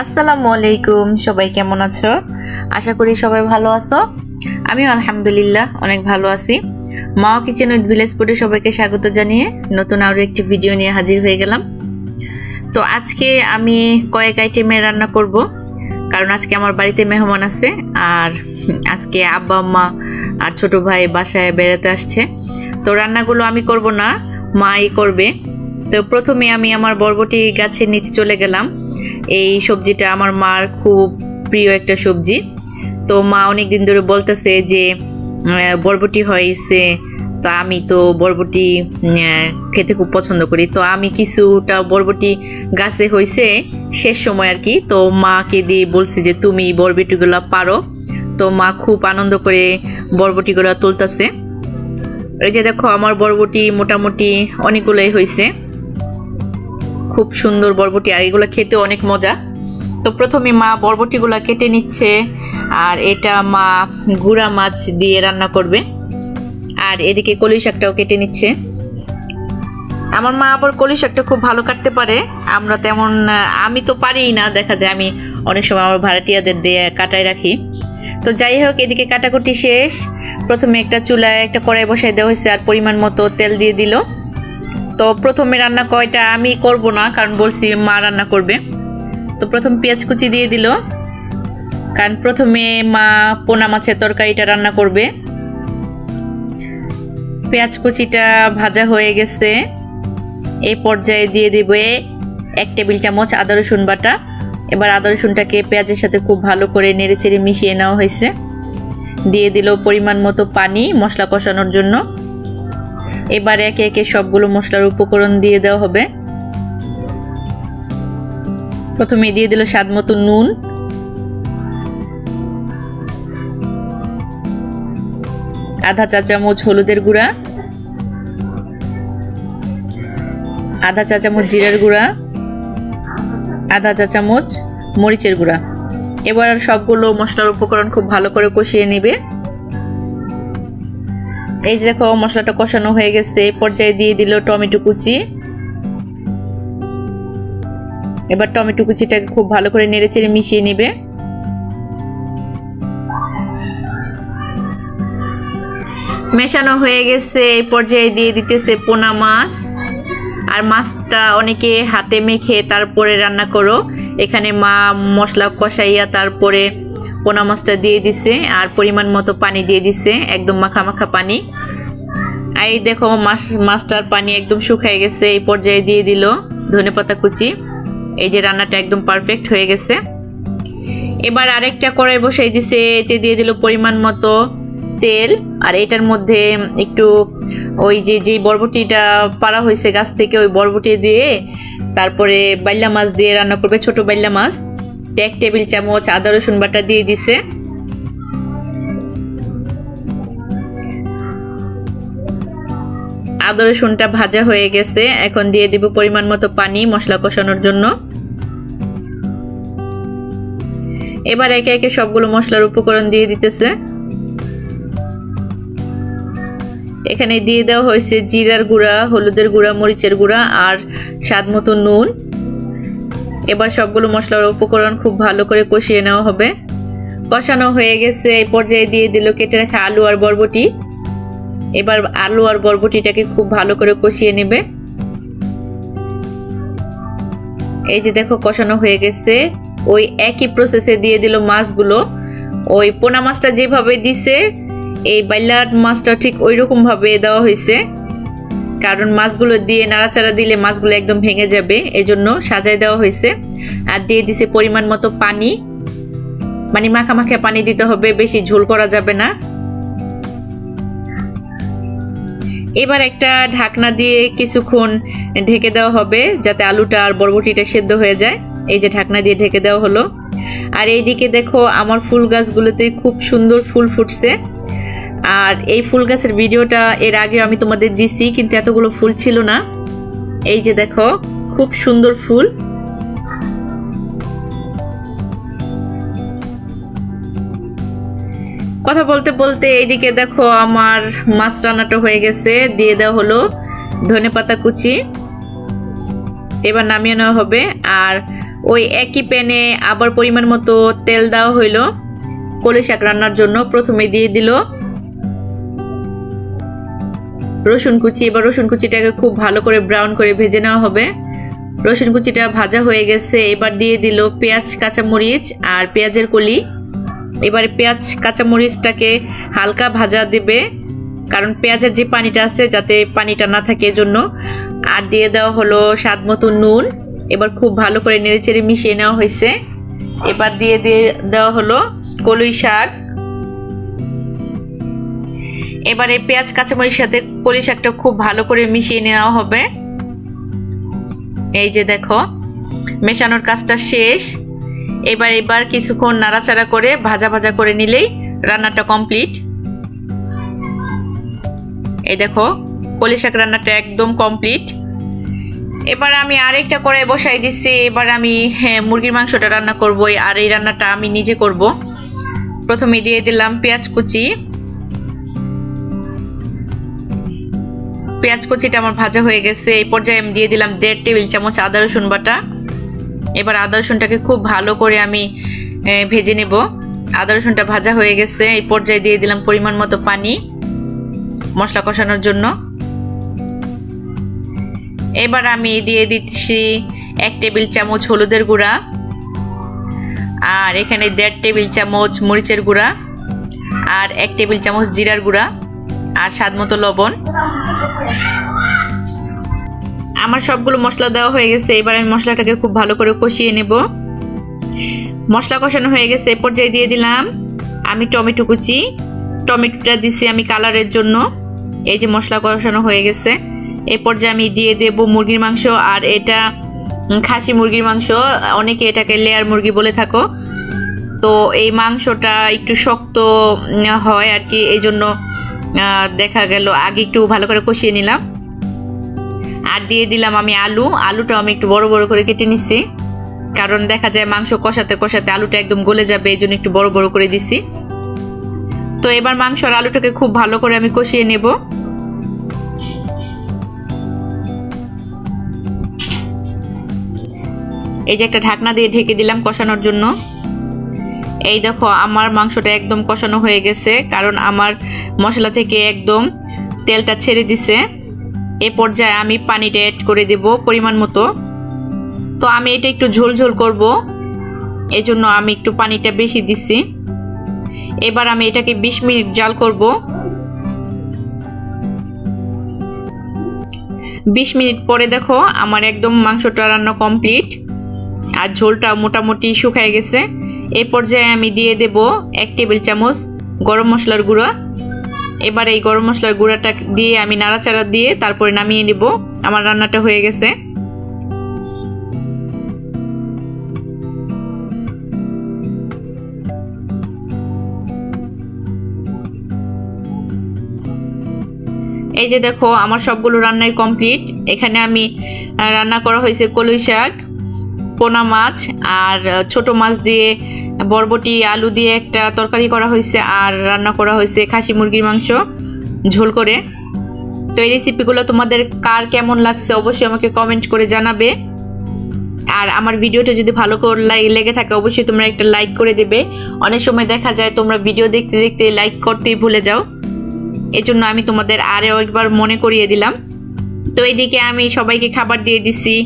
আসসালামু আলাইকুম, সবাই কেমন আছো? আশা করি সবাই ভালো আছো। আমিও আলহামদুলিল্লাহ অনেক ভালো আছি। মা কিচেন উইথ ভিলেজ ফুডে সবাইকে স্বাগত জানিয়ে নতুন আরো একটি ভিডিও নিয়ে হাজির হয়ে গেলাম। তো আজকে আমি কয়েক আইটেমের রান্না করব, কারণ আজকে আমার বাড়িতে মেহমান আছে আর আজকে আব্বা আম্মা আর ছোট ভাই বাসায় বেড়াতে আসছে। তো রান্নাগুলো আমি করব না, মাই করবে। তো প্রথমে আমি আমার বরবটি গাছের নিচে চলে গেলাম। এই সবজিটা আমার মার খুব প্রিয় একটা সবজি। তো মা অনেক দিন ধরে বলতেছে যে বরবটি হয়েছে, তো আমি তো বরবটি খেতে খুব পছন্দ করি। তো আমি কিছুটা বরবটি গাছে হয়েছে শেষ সময় আর কি, তো মাকে দিয়ে বলছি যে তুমি বরবটিগুলো পারো। তো মা খুব আনন্দ করে বরবটিগুলো তুলতেছে। এই যে দেখো আমার বরবটি মোটামুটি অনেকগুলোই হয়েছে, খুব সুন্দর বরবটি, আর এগুলো খেতে অনেক মজা। তো প্রথমে মা বরবটিগুলো কেটে নিচ্ছে, আর এটা মা গুঁড়া মাছ দিয়ে রান্না করবে। আর এদিকে কলই শাকটাও কেটে নিচ্ছে। আমার মা আবার কলই শাকটা খুব ভালো কাটতে পারে, আমরা তেমন আমি তো পারিই না, দেখা যায় আমি অনেক সময় আমার ভাড়াটিয়াদের দিয়ে কাটায় রাখি। তো যাই হোক, এদিকে কাটাকুটি শেষ। প্রথমে একটা চুলায় একটা কড়াই বসাই দেওয়া হয়েছে আর পরিমাণ মতো তেল দিয়ে দিল। তো প্রথমে রান্না কয়টা আমি করব না, কারণ বলছি মা রান্না করবে। তো প্রথম পেঁয়াজ কুচি দিয়ে দিল, কারণ প্রথমে মা পোনা মাছের তরকারিটা রান্না করবে। পেঁয়াজ কুচিটা ভাজা হয়ে গেছে, এই পর্যায়ে দিয়ে দিবে 1 টেবিল চামচ আদা রসুন বাটা। এবার আদা রসুনটাকে পেঁয়াজের সাথে খুব ভালো করে নেড়েচেড়ে মিশিয়ে নেওয়া হয়েছে। দিয়ে দিল পরিমাণ মতো পানি মশলা কষানোর জন্য। এবার একে একে সবগুলো মশলার উপকরণ দিয়ে দেওয়া হবে। প্রথমে দিয়ে দিল স্বাদ মতো নুন, আধা চা চামচ হলুদের গুঁড়া, আধা চা চামচ জিরার গুঁড়া, আধা চা চামচ মরিচের গুঁড়া। এবার সবগুলো মশলার উপকরণ খুব ভালো করে কষিয়ে নেবে। এই যে দেখো মশলাটা কষানো হয়ে গেছে, পর্যায়ে দিয়ে দিল টমেটো কুচি। এবার টমেটো কুচিটাকে খুব ভালো করে নেড়েচেড়ে মিশিয়ে নেবে। মেশানো হয়ে গেছে, এই পর্যায়ে দিয়ে দিতেছে পোনা মাছ। আর মাছটা অনেকে হাতে মেখে তারপরে রান্না করো, এখানে মা মশলা কষাইয়া তারপরে পোনা মাছটা দিয়ে দিছে আর পরিমাণ মতো পানি দিয়ে দিছে, একদম মাখা মাখা পানি। এই দেখো মাছটার পানি একদম শুকিয়ে গেছে, এই পর্যায়ে দিয়ে দিল ধনেপাতা কুচি। এই যে রান্নাটা একদম পারফেক্ট হয়ে গেছে। এবার আরেকটা কড়াই বসাই দিছে, এতে দিয়ে দিল পরিমাণ মতো তেল। আর এটার মধ্যে একটু ওই যে বরবটিটা পাড়া হয়েছে গাছ থেকে, ওই বরবটি দিয়ে তারপরে বাইলা মাছ দিয়ে রান্না করবে, ছোট বাইলা মাছ। 1 টেবিল চামচ আদা রসুন বাটা দিয়ে দিছে। আদা রসুনটা ভাজা হয়ে গেছে, এখন দিয়ে দিব পরিমাণ মতো পানি মশলা কষানোর জন্য। এবার একে একে সবগুলো মশলার উপকরণ দিয়ে দিতেছে। এখানে দিয়ে দেওয়া হয়েছে জিরার গুঁড়া, হলুদের গুঁড়া, মরিচের গুঁড়া আর স্বাদ মতো নুন। এবার সবগুলো মশলার উপকরণ খুব ভালো করে কষিয়ে নেওয়া হবে। কষানো হয়ে গেছে, এই পর্যায়ে দিয়ে দিল কেটে রাখা আলু আর বরবটি। এবার আলু আর বরবটিটাকে খুব ভালো করে কষিয়ে নেবে। এই যে দেখো কষানো হয়ে গেছে, ওই একই প্রসেসে দিয়ে দিল মাছগুলো। ওই পোনা মাছটা যেভাবে দিছে এই বাইলা মাছটা ঠিক ওই রকম ভাবে দেওয়া হয়েছে, কারণ মাছগুলো দিয়ে নাড়াচাড়া দিলে মাছগুলো একদম ভেঙে যাবে, এজন্য সাজায় দেওয়া হয়েছে। আর দিয়ে দিছে পরিমাণ মতো পানি, মানে মাখা মাখা পানি দিতে হবে, বেশি ঝোল করা যাবে না। এবার একটা ঢাকনা দিয়ে কিছুক্ষণ ঢেকে দেওয়া হবে, যাতে আলুটা আর বরবটিটা সেদ্ধ হয়ে যায়। এই যে ঢাকনা দিয়ে ঢেকে দেওয়া হলো। আর এইদিকে দেখো আমার ফুল গাছগুলোতে খুব সুন্দর ফুল ফুটছে। আর এই ফুল গাছের ভিডিওটা এর আগে আমি তোমাদের দিছি, কিন্তু এতগুলো ফুল ছিল না। এই যে দেখো খুব সুন্দর ফুল। কথা বলতে বলতে এইদিকে দেখো আমার মাছ রান্নাটা হয়ে গেছে, দিয়ে দেওয়া হলো ধনেপাতা কুচি। এবার নামিয়ে নেওয়া হবে। আর ওই একই প্যানে আবার পরিমাণ মতো তেল দেওয়া হইলো কলই শাক রান্নার জন্য। প্রথমে দিয়ে দিল রসুন কুচি। এবার রসুন কুচিটাকে খুব ভালো করে ব্রাউন করে ভেজে নেওয়া হবে। রসুন কুচিটা ভাজা হয়ে গেছে। এবার দিয়ে দিল পেঁয়াজ কাঁচামরিচ আর পেঁয়াজের কলি। এবারে পেঁয়াজ কাঁচামরিচটাকে হালকা ভাজা দেবে, কারণ পেঁয়াজের যে পানিটা আছে যাতে পানিটা না থাকে এজন্য। আর দিয়ে দেওয়া হলো স্বাদ মতো নুন। এবার খুব ভালো করে নেড়েচেড়ে মিশিয়ে নেওয়া হয়েছে। এবার দিয়ে দেওয়া হলো কলই শাক। এবারে পেঁয়াজ কাঁচামরিচের সাথে কলই শাকটা খুব ভালো করে মিশিয়ে নেওয়া হবে। এই যে দেখো মেশানোর কাজটা শেষ। এবার কিছুক্ষণ নাড়াচাড়া করে ভাজা ভাজা করে নিলেই রান্নাটা কমপ্লিট। এই দেখো কলই শাক রান্নাটা একদম কমপ্লিট। এবার আমি আরেকটা কড়াই বসাই দিচ্ছি। এবার আমি মুরগির মাংসটা রান্না করব, আর এই রান্নাটা আমি নিজে করব। প্রথমে দিয়ে দিলাম পেঁয়াজ কুচি। পেঁয়াজ কুচিটা আমার ভাজা হয়ে গেছে। এই পর্যায়ে আমি দিয়ে দিলাম 1.5 টেবিল চামচ আদা রসুন বাটা। এবার আদা রসুনটাকে খুব ভালো করে আমি ভেজে নেব। আদা রসুনটা ভাজা হয়ে গেছে। এই পর্যায়ে দিয়ে দিলাম পরিমাণ মতো পানি মশলা কষানোর জন্য। এবার আমি দিয়ে দিচ্ছি 1 টেবিল চামচ হলুদের গুঁড়া, আর এখানে 1.5 টেবিল চামচ মরিচের গুঁড়া, আর 1 টেবিল চামচ জিরার গুঁড়া, আর স্বাদ মতো লবণ। আমার সবগুলো মশলা দেওয়া হয়ে গেছে। এবার আমি মশলাটাকে খুব ভালো করে কষিয়ে নেব। মশলা কষানো হয়ে গেছে। এ পর্যায়ে দিয়ে দিলাম আমি টমেটো কুচি। টমেটোটা দিছি আমি কালারের জন্য। এই যে মশলা কষানো হয়ে গেছে। এই পর্যায়ে আমি দিয়ে দেব মুরগির মাংস। আর এটা খাসি মুরগির মাংস, অনেকে এটাকে লেয়ার মুরগি বলে থাকো। তো এই মাংসটা একটু শক্ত হয় আর কি, এই জন্য দেখা গেল আগে একটু ভালো করে কষিয়ে নিলাম। আর দিয়ে দিলাম আমি আলুটা আমি একটু বড় বড় করে কেটে নিছি, কারণ দেখা যায় মাংস কষাতে কষাতে আলুটা একদম গলে যাবে, এই জন্য একটু বড় বড় করে দিছি। তো এবার মাংস আর আলুটাকে খুব ভালো করে আমি কষিয়ে নেব। এই যে একটা ঢাকনা দিয়ে ঢেকে দিলাম কষানোর জন্য। এই দেখো আমার মাংসটা একদম কষানো হয়ে গেছে, কারণ আমার মশলা থেকে একদম তেলটা ছেড়ে দিছে। এ পর্যায়ে আমি পানিটা অ্যাড করে দেব পরিমাণ মতো। তো আমি এটা একটু ঝোল ঝোল করব, এজন্য আমি একটু পানিটা বেশি দিছি। এবার আমি এটাকে 20 মিনিট জাল করব। 20 মিনিট পরে দেখো আমার একদম মাংসটা রান্না কমপ্লিট, আর ঝোলটা মোটামুটি শুকিয়ে গেছে। এই পর্যায়ে আমি দিয়ে দেব 1 টেবিল চামচ গরম মশলার গুঁড়া। এবার এই গরম মশলার গুঁড়াটা দিয়ে আমি নাড়াচাড়া দিয়ে তারপরে নামিয়ে নেব। আমার রান্নাটা হয়ে গেছে। এই যে দেখো আমার সবগুলো রান্নাই কমপ্লিট। এখানে আমি রান্না করা হয়েছে কলই শাক, পোনা মাছ, আর ছোট মাছ দিয়ে বরবটি আলু দিয়ে একটা তরকারি করা হয়েছে, আর রান্না করা হয়েছে খাসি মুরগির মাংস ঝোল করে। তো এই রেসিপিগুলো তোমাদের কার কেমন লাগছে অবশ্যই আমাকে কমেন্ট করে জানাবে। আর আমার ভিডিওটা যদি ভালো করে লেগে থাকে অবশ্যই তোমরা একটা লাইক করে দেবে। অনেক সময় দেখা যায় তোমরা ভিডিও দেখতে দেখতে লাইক করতেই ভুলে যাও, এজন্য আমি তোমাদের আরও একবার মনে করিয়ে দিলাম। তো এইদিকে আমি সবাইকে খাবার দিয়ে দিছি।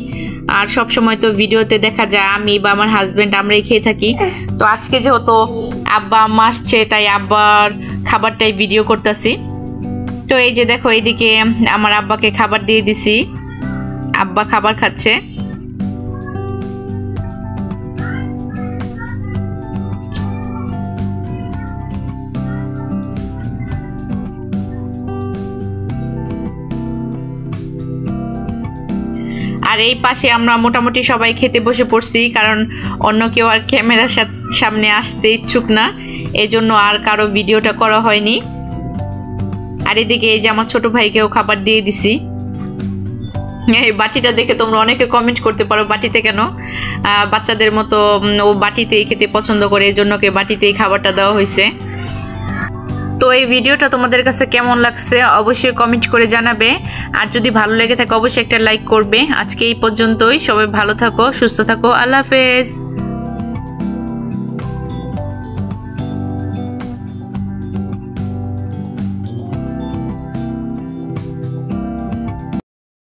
আর সব সময় তো ভিডিওতে দেখা যায় আমি বা আমার হাজবেন্ড আমরাই খেয়ে থাকি। তো আজকে যেহেতু আব্বা আম্মা আসছে তাই আব্বার খাবারটাই ভিডিও করতেছি। তো এই যে দেখো এইদিকে আমার আব্বাকে খাবার দিয়ে দিছি, আব্বা খাবার খাচ্ছে। আর এই পাশে আমরা মোটামুটি সবাই খেতে বসে পড়ছি, কারণ অন্য কেউ আর ক্যামেরার সামনে আসতে ইচ্ছুক না, এজন্য আর কারো ভিডিওটা করা হয়নি। আর এদিকে এই যে আমার ছোট ভাইকেও খাবার দিয়ে দিছি। এই বাটিটা দেখে তোমরা অনেকে কমেন্ট করতে পারো বাটিতে কেন, বাচ্চাদের মতো ও বাটিতেই খেতে পছন্দ করে, এজন্য ওকে বাটিতেই খাবারটা দেওয়া হয়েছে। তো এই ভিডিওটা তোমাদের কাছে কেমন লাগছে অবশ্যই কমেন্ট করে জানাবে, আর যদি ভালো লেগে থাকে অবশ্যই একটা লাইক করবে। আজকে এই পর্যন্তই, সবাই ভালো থাকো, সুস্থ থাকো, আল্লাহ হাফেজ।